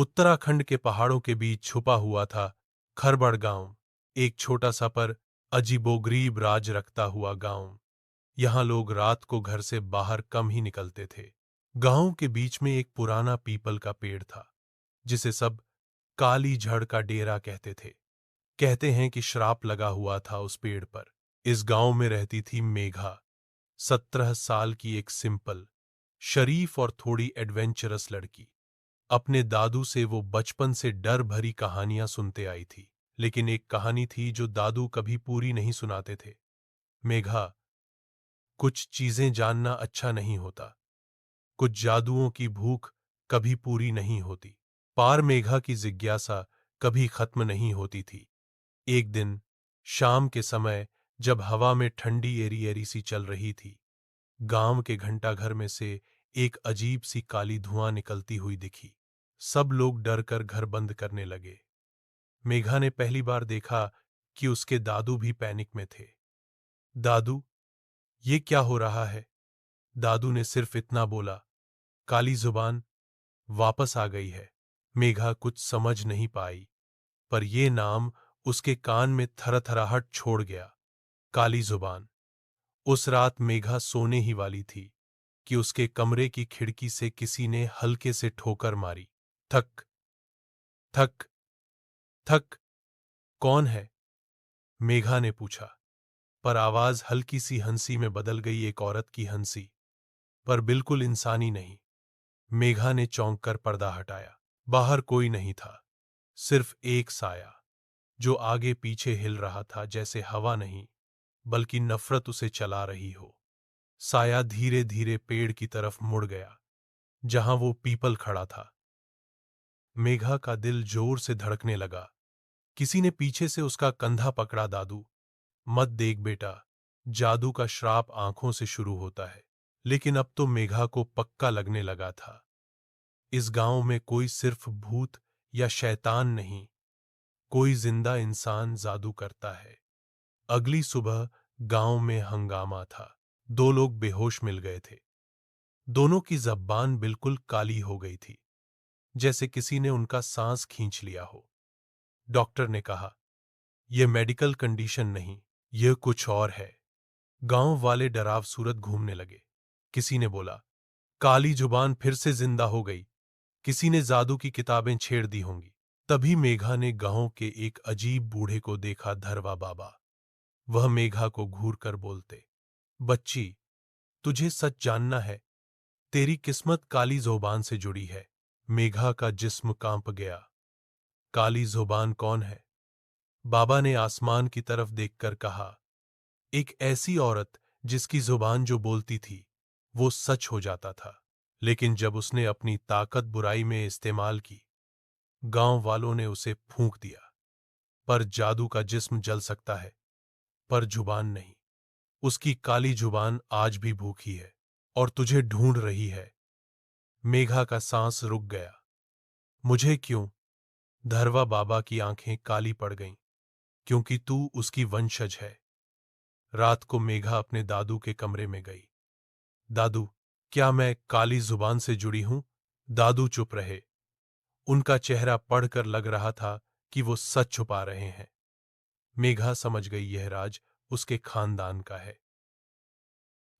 उत्तराखंड के पहाड़ों के बीच छुपा हुआ था खरबड़ गांव, एक छोटा सा पर अजीबोगरीब राज रखता हुआ गांव। यहाँ लोग रात को घर से बाहर कम ही निकलते थे। गांव के बीच में एक पुराना पीपल का पेड़ था, जिसे सब काली झड़ का डेरा कहते थे। कहते हैं कि श्राप लगा हुआ था उस पेड़ पर। इस गांव में रहती थी मेघा, 17 साल की एक सिंपल, शरीफ और थोड़ी एडवेंचरस लड़की। अपने दादू से वो बचपन से डर भरी कहानियां सुनते आई थी, लेकिन एक कहानी थी जो दादू कभी पूरी नहीं सुनाते थे। मेघा, कुछ चीजें जानना अच्छा नहीं होता। कुछ जादुओं की भूख कभी पूरी नहीं होती। पार मेघा की जिज्ञासा कभी खत्म नहीं होती थी। एक दिन शाम के समय, जब हवा में ठंडी एरी एरी सी चल रही थी, गांव के घंटाघर में से एक अजीब सी काली धुआं निकलती हुई दिखी। सब लोग डर कर घर बंद करने लगे। मेघा ने पहली बार देखा कि उसके दादू भी पैनिक में थे। दादू, ये क्या हो रहा है? दादू ने सिर्फ इतना बोला, काली जुबान वापस आ गई है। मेघा कुछ समझ नहीं पाई, पर यह नाम उसके कान में थरथराहट छोड़ गया। काली जुबान। उस रात मेघा सोने ही वाली थी कि उसके कमरे की खिड़की से किसी ने हल्के से ठोकर मारी। थक थक थक। कौन है? मेघा ने पूछा, पर आवाज हल्की सी हंसी में बदल गई, एक औरत की हंसी, पर बिल्कुल इंसानी नहीं। मेघा ने चौंक कर पर्दा हटाया। बाहर कोई नहीं था, सिर्फ एक साया, जो आगे पीछे हिल रहा था, जैसे हवा नहीं बल्कि नफरत उसे चला रही हो। साया धीरे धीरे पेड़ की तरफ मुड़ गया, जहां वो पीपल खड़ा था। मेघा का दिल जोर से धड़कने लगा। किसी ने पीछे से उसका कंधा पकड़ा। दादू, मत देख बेटा, जादू का श्राप आंखों से शुरू होता है। लेकिन अब तो मेघा को पक्का लगने लगा था, इस गांव में कोई सिर्फ भूत या शैतान नहीं, कोई जिंदा इंसान जादू करता है। अगली सुबह गांव में हंगामा था। दो लोग बेहोश मिल गए थे। दोनों की जबान बिल्कुल काली हो गई थी, जैसे किसी ने उनका सांस खींच लिया हो। डॉक्टर ने कहा, यह मेडिकल कंडीशन नहीं, यह कुछ और है। गांव वाले डराव सूरत घूमने लगे। किसी ने बोला, काली जुबान फिर से जिंदा हो गई, किसी ने जादू की किताबें छेड़ दी होंगी। तभी मेघा ने गांव के एक अजीब बूढ़े को देखा, धरवा बाबा। वह मेघा को घूर कर बोलते, बच्ची, तुझे सच जानना है, तेरी किस्मत काली ज़ुबान से जुड़ी है। मेघा का जिस्म कांप गया। काली ज़ुबान कौन है? बाबा ने आसमान की तरफ देखकर कहा, एक ऐसी औरत जिसकी जुबान जो बोलती थी वो सच हो जाता था। लेकिन जब उसने अपनी ताकत बुराई में इस्तेमाल की, गांव वालों ने उसे फूंक दिया। पर जादू का जिस्म जल सकता है, पर जुबान नहीं। उसकी काली जुबान आज भी भूखी है और तुझे ढूंढ रही है। मेघा का सांस रुक गया। मुझे क्यों? धरवा बाबा की आंखें काली पड़ गईं। क्योंकि तू उसकी वंशज है। रात को मेघा अपने दादू के कमरे में गई। दादू, क्या मैं काली जुबान से जुड़ी हूं? दादू चुप रहे। उनका चेहरा पढ़कर लग रहा था कि वो सच छुपा रहे हैं। मेघा समझ गई यह राज उसके खानदान का है।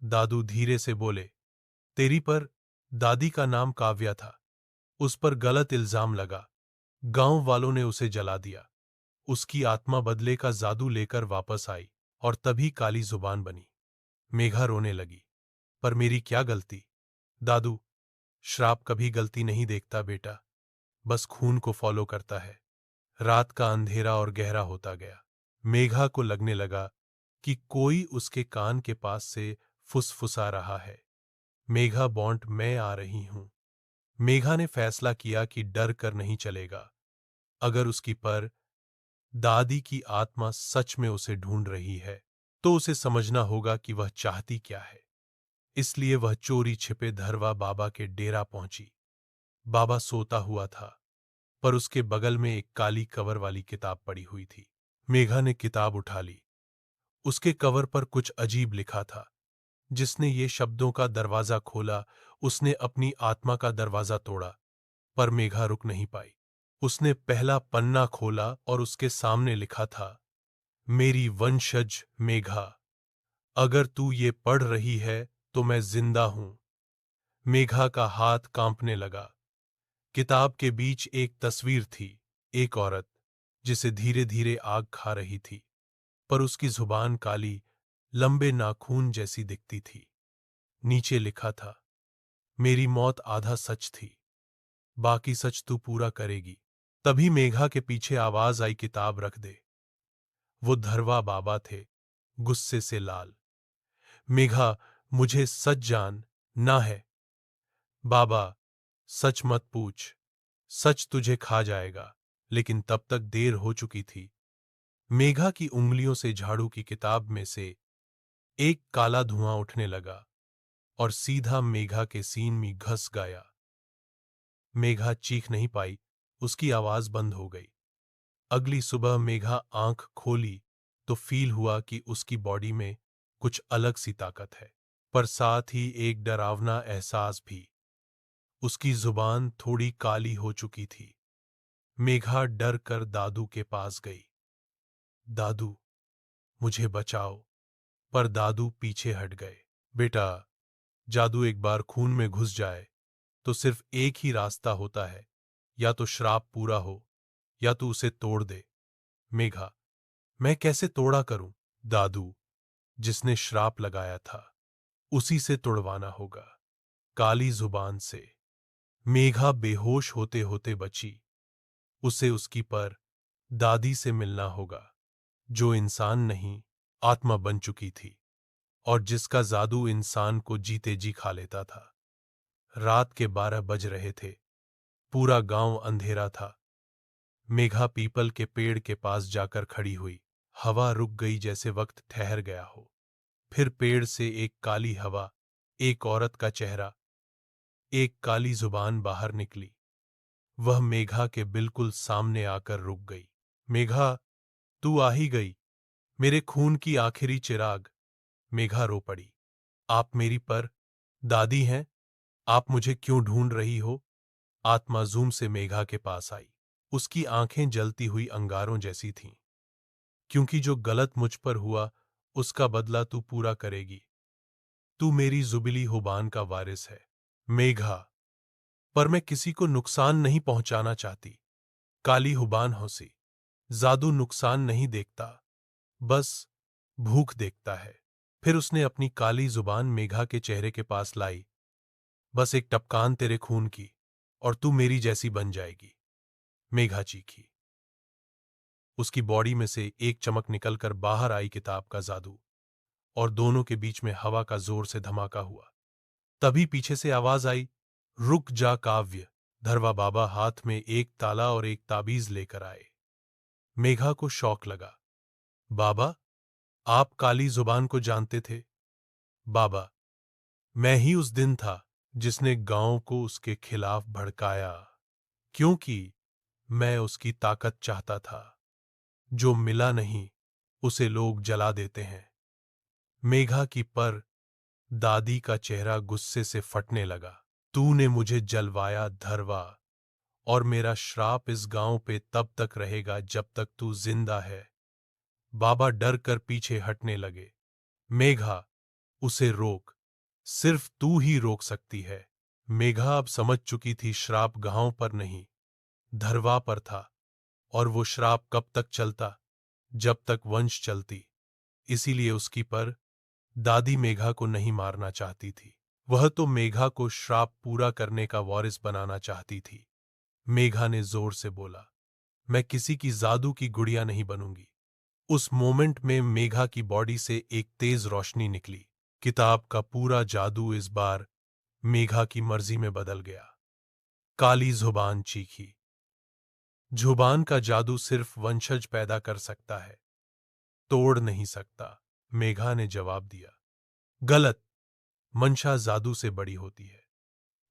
दादू धीरे से बोले, तेरी पर दादी का नाम काव्या था, उस पर गलत इल्जाम लगा, गांव वालों ने उसे जला दिया। उसकी आत्मा बदले का जादू लेकर वापस आई और तभी काली जुबान बनी। मेघा रोने लगी, पर मेरी क्या गलती? दादू, श्राप कभी गलती नहीं देखता बेटा, बस खून को फॉलो करता है। रात का अंधेरा और गहरा होता गया। मेघा को लगने लगा कि कोई उसके कान के पास से फुसफुसा रहा है, मेघा बॉन्ट, मैं आ रही हूं। मेघा ने फैसला किया कि डर कर नहीं चलेगा। अगर उसकी पर दादी की आत्मा सच में उसे ढूंढ रही है, तो उसे समझना होगा कि वह चाहती क्या है। इसलिए वह चोरी छिपे धरवा बाबा के डेरा पहुंची। बाबा सोता हुआ था, पर उसके बगल में एक काली कवर वाली किताब पड़ी हुई थी। मेघा ने किताब उठा ली। उसके कवर पर कुछ अजीब लिखा था। जिसने ये शब्दों का दरवाजा खोला, उसने अपनी आत्मा का दरवाजा तोड़ा। पर मेघा रुक नहीं पाई। उसने पहला पन्ना खोला और उसके सामने लिखा था, मेरी वंशज मेघा, अगर तू ये पढ़ रही है तो मैं जिंदा हूं। मेघा का हाथ कांपने लगा। किताब के बीच एक तस्वीर थी, एक औरत जिसे धीरे धीरे आग खा रही थी, पर उसकी जुबान काली, लंबे नाखून जैसी दिखती थी। नीचे लिखा था, मेरी मौत आधा सच थी, बाकी सच तू पूरा करेगी। तभी मेघा के पीछे आवाज आई, किताब रख दे। वो धरवा बाबा थे, गुस्से से लाल। मेघा, मुझे सच जान ना है। बाबा, सच मत पूछ, सच तुझे खा जाएगा। लेकिन तब तक देर हो चुकी थी। मेघा की उंगलियों से झाड़ू की किताब में से एक काला धुआं उठने लगा और सीधा मेघा के सीन में घस गया। मेघा चीख नहीं पाई, उसकी आवाज बंद हो गई। अगली सुबह मेघा आंख खोली तो फील हुआ कि उसकी बॉडी में कुछ अलग सी ताकत है, पर साथ ही एक डरावना एहसास भी। उसकी जुबान थोड़ी काली हो चुकी थी। मेघा डर कर दादू के पास गई। दादू, मुझे बचाओ। पर दादू पीछे हट गए। बेटा, जादू एक बार खून में घुस जाए तो सिर्फ एक ही रास्ता होता है, या तो श्राप पूरा हो या तो उसे तोड़ दे। मेघा, मैं कैसे तोड़ा करूं? दादू, जिसने श्राप लगाया था उसी से तोड़वाना होगा, काली जुबान से। मेघा बेहोश होते होते बची। उसे उसकी पर दादी से मिलना होगा, जो इंसान नहीं, आत्मा बन चुकी थी और जिसका जादू इंसान को जीते जी खा लेता था। रात के 12 बज रहे थे। पूरा गांव अंधेरा था। मेघा पीपल के पेड़ के पास जाकर खड़ी हुई। हवा रुक गई, जैसे वक्त ठहर गया हो। फिर पेड़ से एक काली हवा, एक औरत का चेहरा, एक काली जुबान बाहर निकली। वह मेघा के बिल्कुल सामने आकर रुक गई। मेघा, तू आ ही गई, मेरे खून की आखिरी चिराग। मेघा रो पड़ी। आप मेरी पर दादी हैं? आप मुझे क्यों ढूंढ रही हो? आत्मा जूम से मेघा के पास आई। उसकी आंखें जलती हुई अंगारों जैसी थीं। क्योंकि जो गलत मुझ पर हुआ उसका बदला तू पूरा करेगी। तू मेरी जुबिली हुबान का वारिस है। मेघा, पर मैं किसी को नुकसान नहीं पहुंचाना चाहती। काली हुबान हंसी। जादू नुकसान नहीं देखता, बस भूख देखता है। फिर उसने अपनी काली जुबान मेघा के चेहरे के पास लाई। बस एक टपकान तेरे खून की और तू मेरी जैसी बन जाएगी। मेघा चीखी। उसकी बॉडी में से एक चमक निकलकर बाहर आई, किताब का जादू, और दोनों के बीच में हवा का जोर से धमाका हुआ। तभी पीछे से आवाज आई, रुक जा काव्य। धरवा बाबा हाथ में एक ताला और एक ताबीज लेकर आए। मेघा को शौक लगा। बाबा, आप काली जुबान को जानते थे? बाबा, मैं ही उस दिन था जिसने गांव को उसके खिलाफ भड़काया, क्योंकि मैं उसकी ताकत चाहता था। जो मिला नहीं उसे लोग जला देते हैं। मेघा की पर दादी का चेहरा गुस्से से फटने लगा। तूने मुझे जलवाया धरवा, और मेरा श्राप इस गांव पे तब तक रहेगा जब तक तू जिंदा है। बाबा डर कर पीछे हटने लगे। मेघा, उसे रोक, सिर्फ तू ही रोक सकती है। मेघा अब समझ चुकी थी, श्राप गांव पर नहीं, धरवा पर था, और वो श्राप कब तक चलता? जब तक वंश चलती। इसीलिए उसकी पर दादी मेघा को नहीं मारना चाहती थी। वह तो मेघा को श्राप पूरा करने का वारिस बनाना चाहती थी। मेघा ने जोर से बोला, मैं किसी की जादू की गुड़िया नहीं बनूंगी। उस मोमेंट में मेघा की बॉडी से एक तेज रोशनी निकली। किताब का पूरा जादू इस बार मेघा की मर्जी में बदल गया। काली जुबान चीखी। जुबान का जादू सिर्फ वंशज पैदा कर सकता है, तोड़ नहीं सकता। मेघा ने जवाब दिया, गलत। मंशा जादू से बड़ी होती है।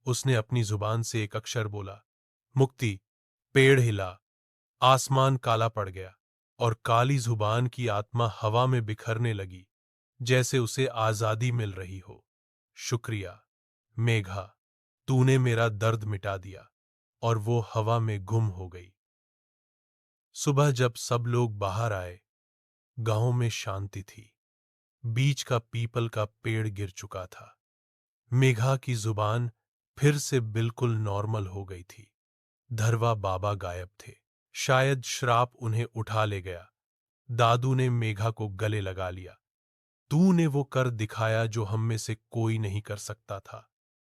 उसने अपनी जुबान से एक अक्षर बोला, मुक्ति। पेड़ हिला, आसमान काला पड़ गया, और काली जुबान की आत्मा हवा में बिखरने लगी, जैसे उसे आजादी मिल रही हो। शुक्रिया मेघा, तूने मेरा दर्द मिटा दिया। और वो हवा में गुम हो गई। सुबह जब सब लोग बाहर आए, गांव में शांति थी। बीच का पीपल का पेड़ गिर चुका था। मेघा की जुबान फिर से बिल्कुल नॉर्मल हो गई थी। धरवा बाबा गायब थे। शायद श्राप उन्हें उठा ले गया। दादू ने मेघा को गले लगा लिया। तूने वो कर दिखाया जो हम में से कोई नहीं कर सकता था।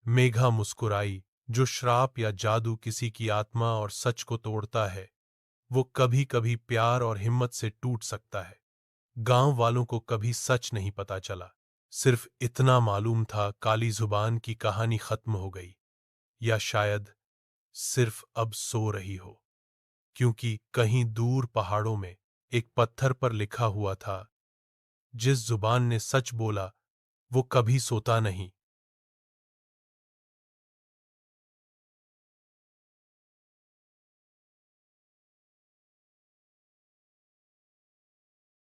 मेघा मुस्कुराई। जो श्राप या जादू किसी की आत्मा और सच को तोड़ता है, वो कभी कभी प्यार और हिम्मत से टूट सकता है। गांव वालों को कभी सच नहीं पता चला। सिर्फ इतना मालूम था, काली जुबान की कहानी खत्म हो गई, या शायद सिर्फ अब सो रही हो। क्योंकि कहीं दूर पहाड़ों में एक पत्थर पर लिखा हुआ था, जिस जुबान ने सच बोला वो कभी सोता नहीं।